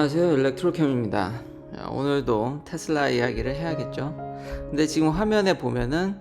안녕하세요, 일렉트로캠입니다. 오늘도 테슬라 이야기를 해야겠죠. 근데 지금 화면에 보면은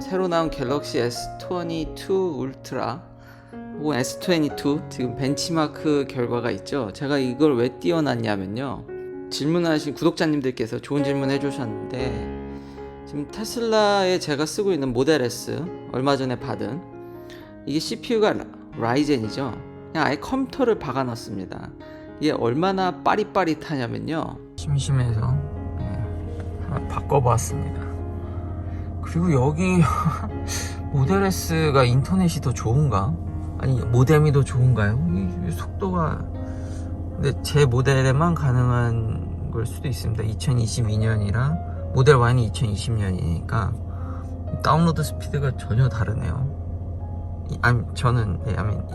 새로 나온 갤럭시 S22 울트라 혹은 S22 지금 벤치마크 결과가 있죠. 제가 이걸 왜 띄워놨냐면요, 질문하신 구독자님들께서 좋은 질문 해주셨는데, 지금 테슬라에 제가 쓰고 있는 모델 S 얼마 전에 받은 이게 CPU가 라이젠이죠. 그냥 아예 컴퓨터를 박아놨습니다. 이게 얼마나 빠릿빠릿하냐면요, 심심해서 하나 바꿔봤습니다. 그리고 여기 모델 S가 인터넷이 더 좋은가? 아니, 모뎀이 더 좋은가요? 이 속도가, 근데 제 모델에만 가능한 걸 수도 있습니다. 2022년이랑 모델 Y는 2020년이니까 다운로드 스피드가 전혀 다르네요. 저는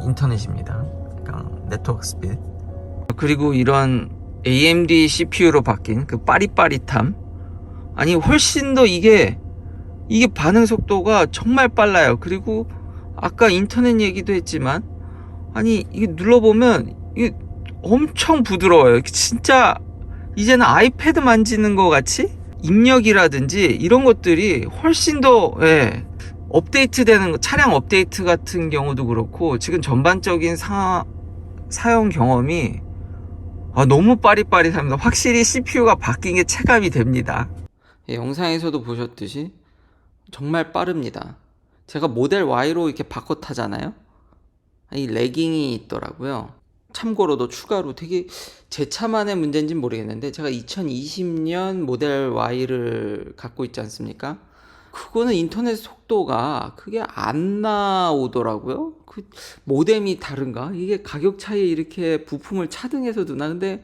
인터넷입니다. 그냥 네트워크 스피드. 그리고 이런 AMD CPU로 바뀐 그 빠릿빠릿함, 아니 훨씬 더 이게 반응 속도가 정말 빨라요. 그리고 아까 인터넷 얘기도 했지만, 아니 이게 눌러보면 이게 엄청 부드러워요. 진짜 이제는 아이패드 만지는 것 같이 입력이라든지 이런 것들이 훨씬 더 업데이트 되는 거, 차량 업데이트 같은 경우도 그렇고 지금 전반적인 사용 경험이 너무 빠릿빠릿합니다. 확실히 CPU가 바뀐 게 체감이 됩니다. 영상에서도 보셨듯이 정말 빠릅니다. 제가 모델 Y로 이렇게 바꿔 타잖아요. 이 레깅이 있더라고요. 참고로도 추가로 되게 제 차만의 문제인지는 모르겠는데, 제가 2020년 모델 Y를 갖고 있지 않습니까? 그거는 인터넷 속도가 그게 안 나오더라고요. 그 모뎀이 다른가? 이게 가격 차이에 이렇게 부품을 차등해서 두나? 근데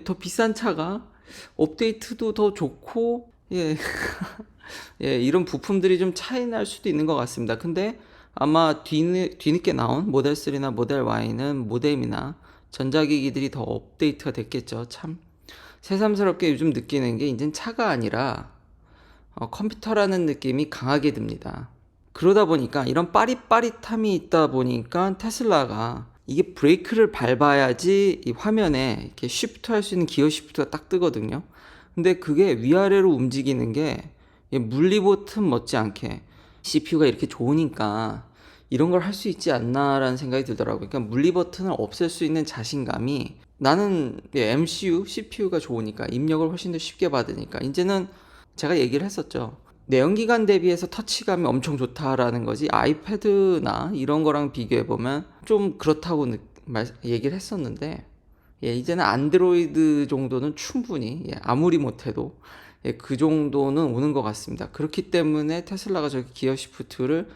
더 비싼 차가 업데이트도 더 좋고 이런 부품들이 좀 차이 날 수도 있는 것 같습니다. 근데 아마 뒤늦게 나온 모델 3나 모델 Y는 모뎀이나 전자기기들이 더 업데이트가 됐겠죠. 참 새삼스럽게 요즘 느끼는 게, 이젠 차가 아니라 컴퓨터라는 느낌이 강하게 듭니다. 그러다 보니까 이런 빠릿빠릿함이 있다 보니까 테슬라가 이게 브레이크를 밟아야지 이 화면에 이렇게 쉬프트 할 수 있는 기어 쉬프트가 딱 뜨거든요. 근데 그게 위아래로 움직이는 게 물리 버튼 못지않게 CPU가 이렇게 좋으니까 이런 걸 할 수 있지 않나라는 생각이 들더라고요. 그러니까 물리 버튼을 없앨 수 있는 자신감이, 나는 MCU, CPU가 좋으니까 입력을 훨씬 더 쉽게 받으니까, 이제는 제가 얘기를 했었죠. 내연기관 대비해서 터치감이 엄청 좋다라는 거지, 아이패드나 이런 거랑 비교해보면 좀 그렇다고 얘기를 했었는데, 이제는 안드로이드 정도는 충분히, 아무리 못해도 그 정도는 오는 것 같습니다. 그렇기 때문에 테슬라가 저기 기어 시프트를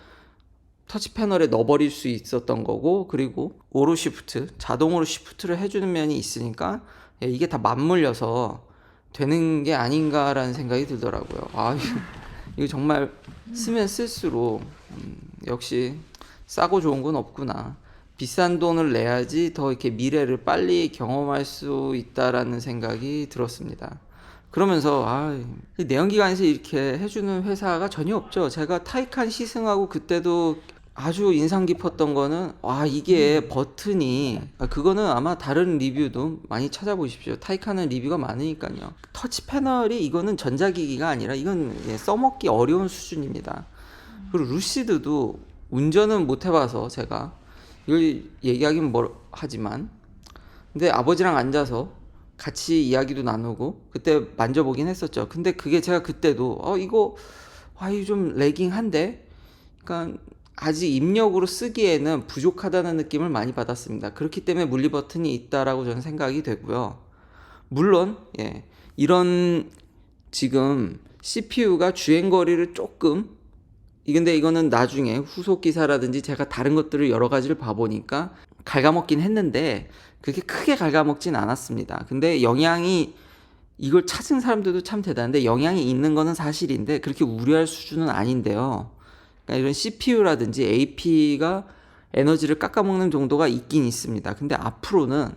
터치 패널에 넣어버릴 수 있었던 거고, 그리고 오로 시프트, 자동으로 시프트를 해주는 면이 있으니까 이게 다 맞물려서 되는 게 아닌가라는 생각이 들더라고요. 이거 정말 쓰면 쓸수록 역시 싸고 좋은 건 없구나. 비싼 돈을 내야지 더 이렇게 미래를 빨리 경험할 수 있다라는 생각이 들었습니다. 그러면서 내연기관에서 이렇게 해주는 회사가 전혀 없죠. 제가 타이칸 시승하고 그때도 아주 인상 깊었던 거는, 이게 버튼이, 그거는 아마 다른 리뷰도 많이 찾아보십시오. 타이칸은 리뷰가 많으니까요. 터치 패널이, 이거는 전자기기가 아니라 이건 써먹기 어려운 수준입니다. 그리고 루시드도 운전은 못 해봐서 제가 이걸 얘기하긴 하지만, 근데 아버지랑 앉아서 같이 이야기도 나누고 그때 만져보긴 했었죠. 근데 그게 제가 그때도 이거 좀 레깅한데, 그러니까 아직 입력으로 쓰기에는 부족하다는 느낌을 많이 받았습니다. 그렇기 때문에 물리 버튼이 있다라고 저는 생각이 되고요. 물론 이런 지금 CPU가 주행거리를 조금, 근데 이거는 나중에 후속 기사라든지 제가 다른 것들을 여러 가지를 봐보니까 갉아먹긴 했는데 그렇게 크게 갉아먹진 않았습니다. 근데 영향이, 이걸 찾은 사람들도 참 대단한데 영향이 있는 거는 사실인데 그렇게 우려할 수준은 아닌데요. 그러니까 이런 CPU라든지 AP가 에너지를 깎아먹는 정도가 있긴 있습니다. 근데 앞으로는,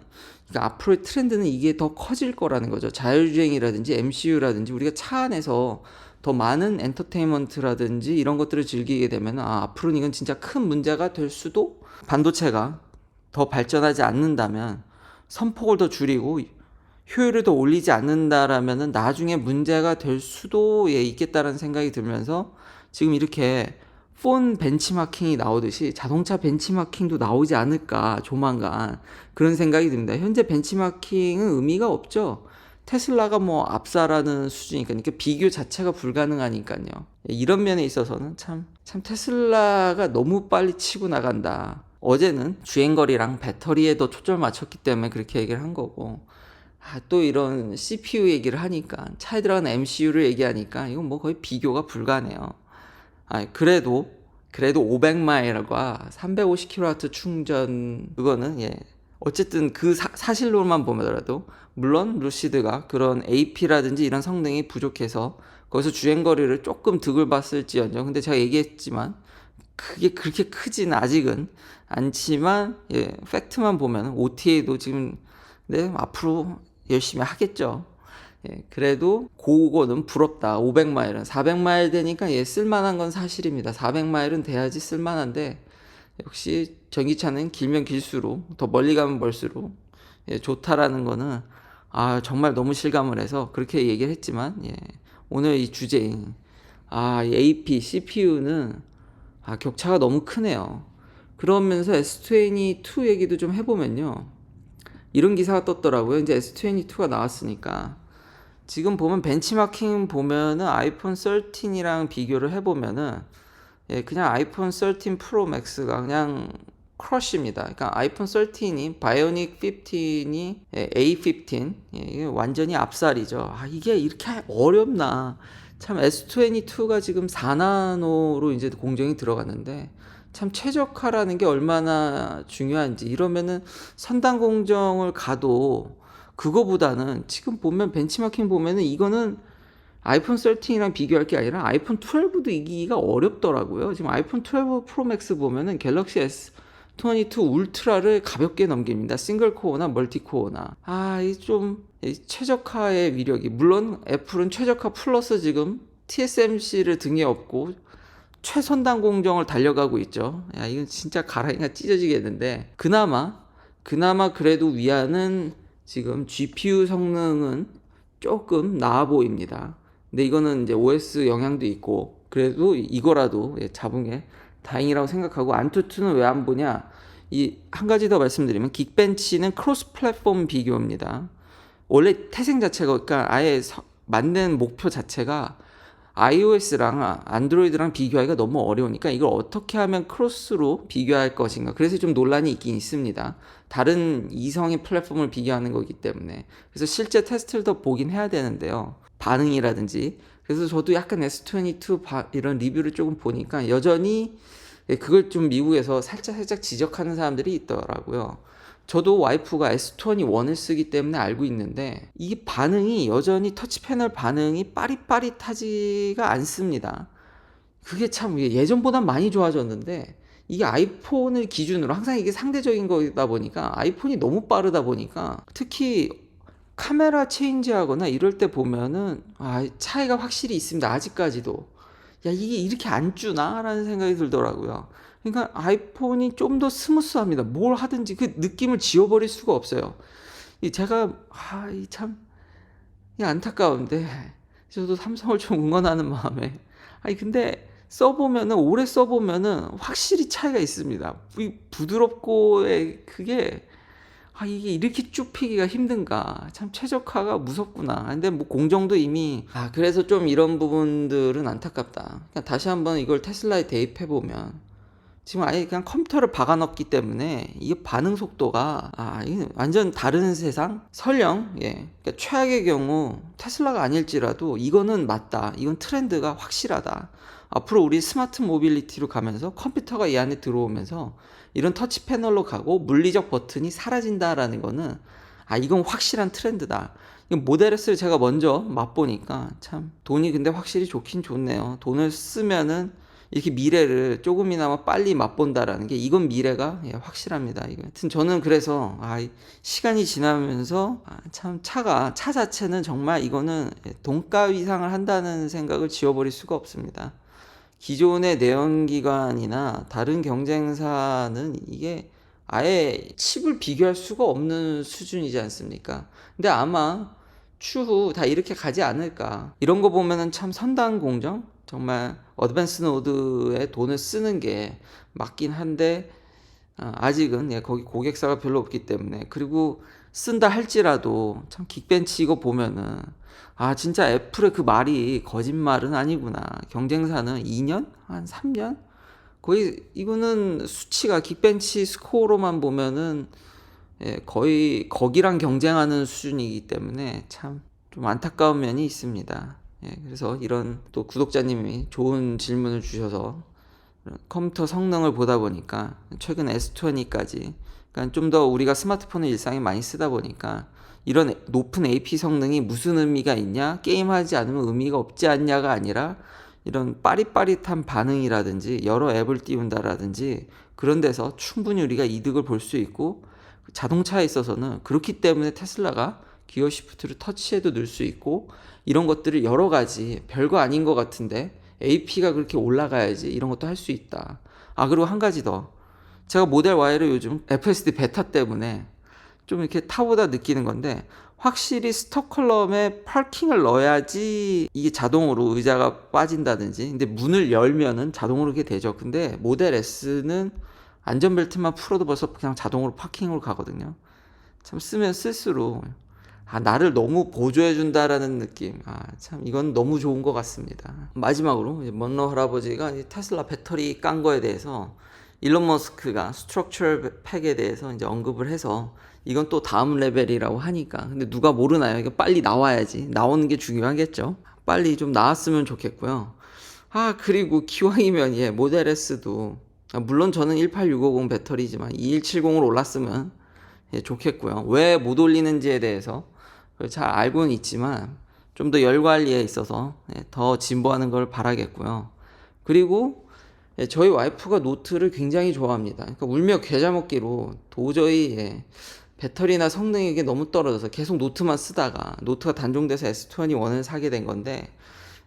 그러니까 앞으로의 트렌드는 이게 더 커질 거라는 거죠. 자율주행이라든지 MCU라든지 우리가 차 안에서 더 많은 엔터테인먼트라든지 이런 것들을 즐기게 되면 앞으로는 이건 진짜 큰 문제가 될 수도, 반도체가 더 발전하지 않는다면 선폭을 더 줄이고 효율을 더 올리지 않는다라면은 나중에 문제가 될 수도 있겠다라는 생각이 들면서 지금 이렇게 폰 벤치마킹이 나오듯이 자동차 벤치마킹도 나오지 않을까 조만간 그런 생각이 듭니다. 현재 벤치마킹은 의미가 없죠. 테슬라가 뭐 압사라는 수준이니까 그러니까 비교 자체가 불가능하니까요. 이런 면에 있어서는 참 테슬라가 너무 빨리 치고 나간다. 어제는 주행거리랑 배터리에 더 초점을 맞췄기 때문에 그렇게 얘기를 한 거고, 또 이런 CPU 얘기를 하니까 차에 들어가는 MCU를 얘기하니까 이건 뭐 거의 비교가 불가네요. 그래도 500마일과 350kW 충전 그거는 어쨌든 그 사실로만 보더라도 물론 루시드가 그런 AP라든지 이런 성능이 부족해서 거기서 주행거리를 조금 득을 봤을지언정, 근데 제가 얘기했지만 그게 그렇게 크진 아직은 않지만 팩트만 보면 OTA도 지금 앞으로 열심히 하겠죠. 그래도 그거는 부럽다. 500마일은 400마일 되니까 쓸만한 건 사실입니다. 400마일은 돼야지 쓸만한데 역시 전기차는 길면 길수록 더 멀리 가면 멀수록 좋다라는 거는 정말 너무 실감을 해서 그렇게 얘기를 했지만 오늘 이 주제인 이 AP, CPU는 격차가 너무 크네요. 그러면서 S22 얘기도 좀 해보면요. 이런 기사가 떴더라고요. 이제 S22가 나왔으니까 지금 보면 벤치마킹 보면은 아이폰 13이랑 비교를 해보면은 그냥 아이폰 13 프로 맥스가 그냥 크러쉬입니다. 그러니까 아이폰 13이 바이오닉 15이 A15 이게 완전히 압살이죠. 이게 이렇게 어렵나. 참 S22가 지금 4나노로 이제 공정이 들어갔는데 참 최적화라는 게 얼마나 중요한지, 이러면은 선단 공정을 가도 그거보다는 지금 보면 벤치마킹 보면은 이거는 아이폰 13이랑 비교할 게 아니라 아이폰 12도 이기기가 어렵더라고요. 지금 아이폰 12 프로 맥스 보면은 갤럭시 S22 울트라를 가볍게 넘깁니다. 싱글 코어나 멀티 코어나. 이 좀 최적화의 위력이, 물론 애플은 최적화 플러스 지금 TSMC를 등에 업고 최선단 공정을 달려가고 있죠. 이건 진짜 가랑이가 찢어지겠는데, 그나마 그래도 위안은 지금 GPU 성능은 조금 나아 보입니다. 근데 이거는 이제 OS 영향도 있고 그래도 이거라도 잡은 게 다행이라고 생각하고, 안투투는 왜 안 보냐? 한 가지 더 말씀드리면 긱벤치는 크로스 플랫폼 비교입니다. 원래 태생 자체가, 그러니까 아예 만든 목표 자체가 iOS랑 안드로이드랑 비교하기가 너무 어려우니까 이걸 어떻게 하면 크로스로 비교할 것인가, 그래서 좀 논란이 있긴 있습니다. 다른 이성의 플랫폼을 비교하는 거기 때문에. 그래서 실제 테스트를 더 보긴 해야 되는데요, 반응이라든지. 그래서 저도 약간 S22 이런 리뷰를 조금 보니까 여전히 그걸 좀 미국에서 살짝 지적하는 사람들이 있더라고요. 저도 와이프가 S21을 쓰기 때문에 알고 있는데 이 반응이 여전히 터치 패널 반응이 빠릿빠릿하지가 않습니다. 그게 참 예전보다 많이 좋아졌는데, 이게 아이폰을 기준으로 항상 이게 상대적인 거다 보니까 아이폰이 너무 빠르다 보니까 특히 카메라 체인지하거나 이럴 때 보면은 차이가 확실히 있습니다. 아직까지도 이게 이렇게 안 주나? 라는 생각이 들더라고요. 그러니까 아이폰이 좀 더 스무스합니다. 뭘 하든지 그 느낌을 지워버릴 수가 없어요. 제가 참 안타까운데 저도 삼성을 좀 응원하는 마음에, 근데 써보면은 오래 써보면은 확실히 차이가 있습니다. 이 부드럽고의 그게 이게 이렇게 좁히기가 힘든가. 참 최적화가 무섭구나. 근데 뭐 공정도 이미 그래서 좀 이런 부분들은 안타깝다. 그냥 다시 한번 이걸 테슬라에 대입해보면 지금 아예 그냥 컴퓨터를 박아넣기 때문에 이게 반응 속도가 이게 완전 다른 세상. 설령 그러니까 최악의 경우 테슬라가 아닐지라도 이거는 맞다, 이건 트렌드가 확실하다. 앞으로 우리 스마트 모빌리티로 가면서 컴퓨터가 이 안에 들어오면서 이런 터치 패널로 가고 물리적 버튼이 사라진다라는 거는 이건 확실한 트렌드다. 모델 S를 제가 먼저 맛보니까 참 돈이 근데 확실히 좋긴 좋네요. 돈을 쓰면은 이렇게 미래를 조금이나마 빨리 맛본다라는 게, 이건 미래가 확실합니다. 하여튼 저는 그래서 시간이 지나면서 참 차 자체는 정말 이거는 돈가 위상을 한다는 생각을 지워버릴 수가 없습니다. 기존의 내연기관이나 다른 경쟁사는 이게 아예 칩을 비교할 수가 없는 수준이지 않습니까? 근데 아마 추후 다 이렇게 가지 않을까. 이런 거 보면은 참 선단 공정? 정말 어드밴스 노드에 돈을 쓰는 게 맞긴 한데 아직은 거기 고객사가 별로 없기 때문에. 그리고 쓴다 할지라도 참 긱벤치 이거 보면은 진짜 애플의 그 말이 거짓말은 아니구나. 경쟁사는 2년? 한 3년? 거의 이거는 수치가 긱벤치 스코어로만 보면은 거의 거기랑 경쟁하는 수준이기 때문에 참 좀 안타까운 면이 있습니다. 그래서 이런 또 구독자님이 좋은 질문을 주셔서 컴퓨터 성능을 보다 보니까 최근 S20까지, 그러니까 좀 더 우리가 스마트폰을 일상에 많이 쓰다 보니까 이런 높은 AP 성능이 무슨 의미가 있냐, 게임하지 않으면 의미가 없지 않냐가 아니라 이런 빠릿빠릿한 반응이라든지 여러 앱을 띄운다라든지 그런 데서 충분히 우리가 이득을 볼 수 있고, 자동차에 있어서는 그렇기 때문에 테슬라가 기어 시프트를 터치해도 넣을 수 있고, 이런 것들을 여러 가지 별거 아닌 것 같은데 AP가 그렇게 올라가야지 이런 것도 할 수 있다. 그리고 한 가지 더, 제가 모델 Y를 요즘 FSD 베타 때문에 좀 이렇게 타보다 느끼는 건데, 확실히 스톡 컬럼에 파킹을 넣어야지 이게 자동으로 의자가 빠진다든지, 근데 문을 열면은 자동으로 그렇게 되죠. 근데 모델 S는 안전벨트만 풀어도 벌써 그냥 자동으로 파킹으로 가거든요. 참 쓰면 쓸수록 나를 너무 보조해 준다라는 느낌. 참 이건 너무 좋은 것 같습니다. 마지막으로 먼로 할아버지가 테슬라 배터리 깐 거에 대해서 일론 머스크가 스트럭처럴 팩에 대해서 이제 언급을 해서 이건 또 다음 레벨이라고 하니까, 근데 누가 모르나요? 이거 빨리 나와야지. 나오는 게 중요하겠죠. 빨리 좀 나왔으면 좋겠고요. 그리고 기왕이면 모델 S도 물론 저는 18650 배터리지만 2170으로 올랐으면 좋겠고요. 왜 못 올리는지에 대해서 잘 알고는 있지만 좀 더 열 관리에 있어서 더 진보하는 걸 바라겠고요. 그리고 저희 와이프가 노트를 굉장히 좋아합니다. 그러니까 울며 겨자 먹기로 도저히 배터리나 성능이 이게 너무 떨어져서 계속 노트만 쓰다가 노트가 단종돼서 S21을 사게 된 건데,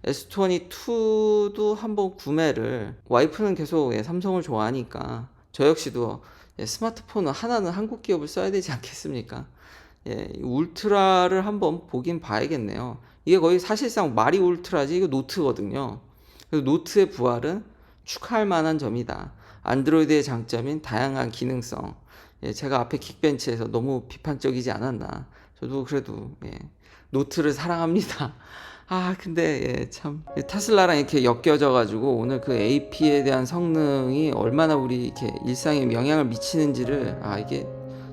S22도 한번 구매를, 와이프는 계속 삼성을 좋아하니까 저 역시도 스마트폰은 하나는 한국 기업을 써야 되지 않겠습니까? 울트라를 한번 보긴 봐야겠네요. 이게 거의 사실상 말이 울트라지 이거 노트거든요. 그래서 노트의 부활은 축하할 만한 점이다. 안드로이드의 장점인 다양한 기능성. 제가 앞에 긱벤치에서 너무 비판적이지 않았나. 저도 그래도 노트를 사랑합니다. 근데 참 테슬라랑 이렇게 엮여져 가지고 오늘 그 AP에 대한 성능이 얼마나 우리 이렇게 일상에 영향을 미치는지를 이게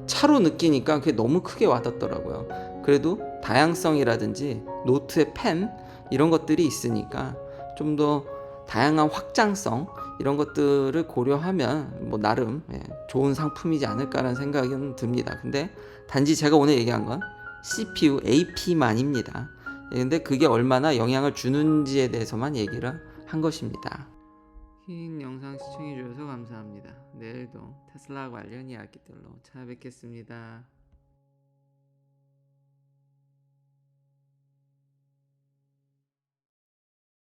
차로 느끼니까 그게 너무 크게 와닿더라고요. 그래도 다양성이라든지 노트의 펜 이런 것들이 있으니까 좀 더 다양한 확장성 이런 것들을 고려하면 뭐 나름 좋은 상품이지 않을까라는 생각은 듭니다. 근데 단지 제가 오늘 얘기한 건 CPU, AP만입니다. 근데 그게 얼마나 영향을 주는지에 대해서만 얘기를 한 것입니다. 긴 영상 시청해 주셔서 감사합니다. 내일도 테슬라 관련 이야기들로 찾아뵙겠습니다.